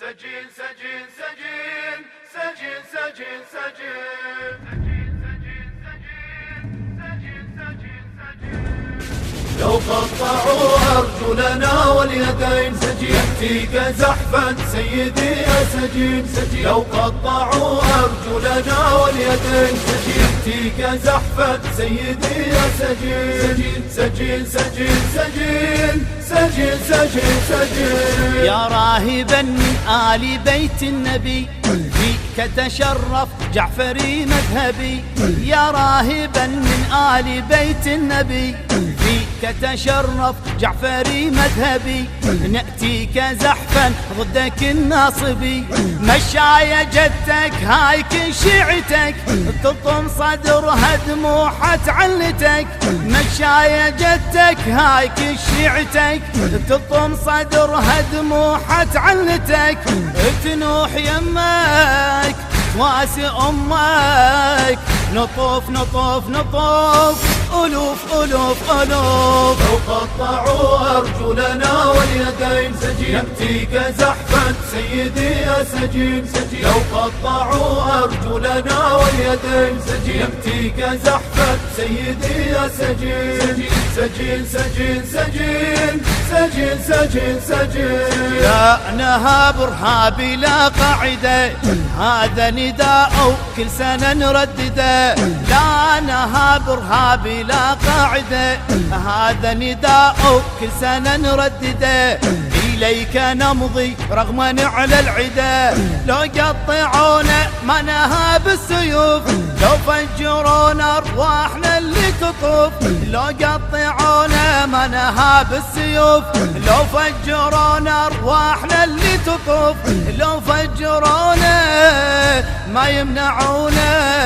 سجين سجين سجين سجين سجين سجين لو قطعوا أرجلنا واليدين يأتيك زحفا سيدي يا سجين لو قطعوا أرجلنا واليدين يأتيك زحفا سيدي يا سجين سجين سجين سجين سجين سجين سجين يا راهبا من آل بيت النبي فيك تشرف جعفري مذهبي يا راهبا من آل بيت النبي فيك تشرف جعفري مذهبي نأتيك زحفا ضدك الناصبي مشايا جدتك هايك شيعتك تلطم صدرها دموعها تعلتك مشايا جدتك هايك شيعتك تلطم صدرها دموعها تعلتك تنوح يمك واسي أمك نطوف نطوف نطوف ألوف ألوف ألوف لو قطعوا أرجلنا واليدين يأتيك زحفا سيدي يا سجين لو قطعوا أرجلنا واليدين يأتيك زحفا سيدي يا سجين سجين سجين سجين سجين سجين سجين يا نهاب ارهابي لا قاعدة هذا نداء كل سنة نردده لا نهاب ارهابي لا قاعدة هذا نداء كل سنة نردده إليك نمضي رغم نعل العدا لو قطعونا ما نهاب السيوف لو فجرونا أرواحنا اللي تطوف لو قطعونا ما نهاب السيوف لو فجرونا أرواحنا اللي تطوف لو فجرونا ما يمنعونا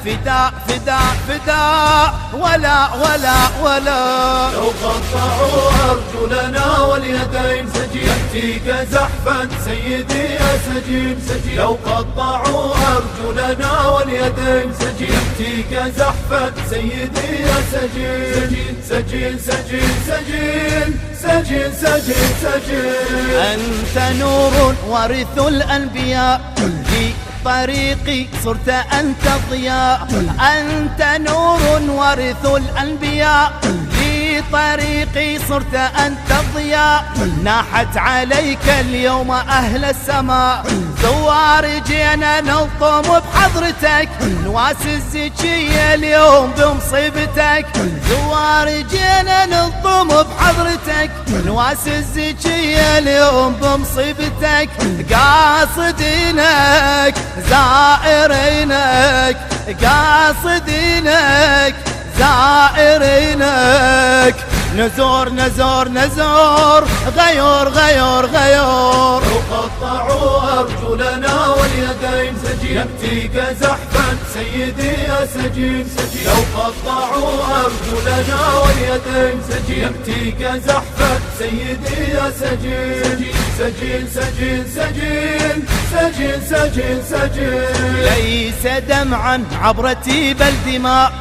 فداء فداء فداء ولا ولا ولا لو قطعوا أرجلنا واليدين يأتيك زحفا سيدي يا سجين لو قطعوا أرجلنا واليدين يأتيك زحفا سيدي يا سجين سجين سجين سجين سجين سجين سجين أنت نور ورث الأنبياء في طريقي صرت أنت ضياء أنت نور ورث الأنبياء في طريقي صرت أنت ضياء ناحت عليك اليوم أهل السماء ثوار جينا نلطم بحضرتك نواسي الزكية اليوم بمصيبتك ثوار جينا نلطم بحضرتك نواسي الزكية اليوم بمصيبتك قاصدينك زائرينك قاصدينك زائرينك نزور نزور نزور غيور غيور غيور لو قطعوا أرجلنا واليدين يأتيك زحفا سيدي يا سجين لو قطعوا أرجلنا واليدين يأتيك زحفا سيدي يا سجين سجين سجين سجين سجين سجين سجين ليس دمعا عبرتي بل دماء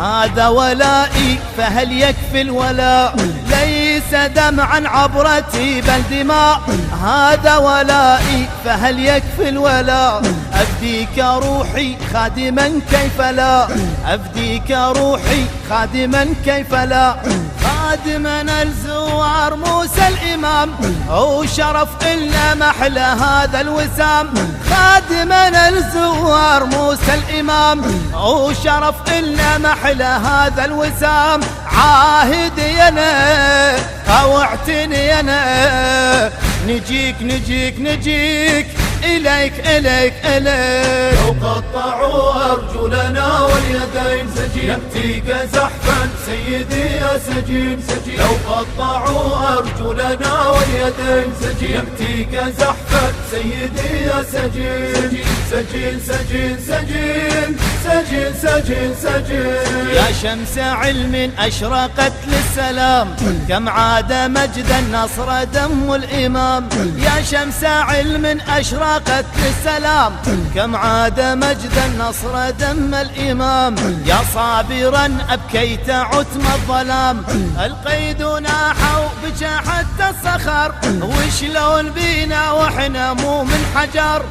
هذا ولائي فهل يكفي الولاء ليس دمعا عبرتي بل دماء هذا ولائي فهل يكفي الولاء أفديك روحي خادما كيف لا أفديك روحي خادما كيف لا خادما الزوار موسى الإمام هو شرف إلا محل هذا الوسام خادما الزوار موسى الإمام هو شرف إلا محل هذا الوسام عاهدي أنا أو اعتني أنا نجيك نجيك نجيك إليك إليك إليك لو قطعوا أرجلنا واليدين يأتيك زحفا سيدي يا سجين لو قطعوا أرجلنا واليدين يأتيك زحفا سيدي يا سجين سجين سجين سجين سجين سجين سجين يا شمس علم أشرقت للسلام كم عاد مجدا نصر دم الإمام يا شمس علم أشرقت أشرقت للسلام، كم عاد مجد النصر ذم الإمام. يا صابرا أبكيت عتم الظلام، القيد ناحوا بك حتى الصخر، وشلون بينا واحنا مو من حجر.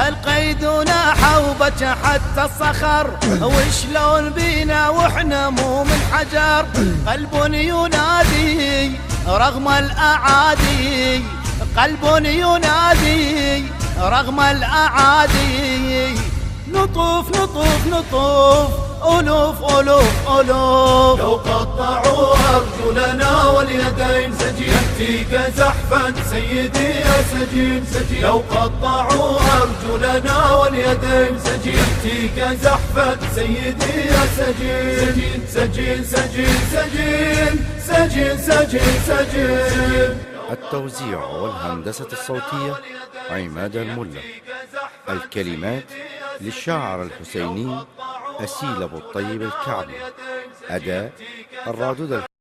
القيد ناحوا بك حتى الصخر، وشلون بينا واحنا مو من حجر. قلب ينادي رغم الأعادي، قلب ينادي رغم الأعادي. نطوف نطوف نطوف ألوف ألوف ألوف. لو قطعوا أرجلنا واليدين سجين، يأتيك زحفا سيدي يا سجين سجين. لو قطعوا أرجلنا واليدين سجين، يأتيك زحفا سيدي يا سجين سجين سجين سجين سجين سجين سجين. التوزيع والهندسة الصوتية عماد الملا. الكلمات للشاعر الحسيني أسيل أبو الطيب الكعبي. أداء الرادود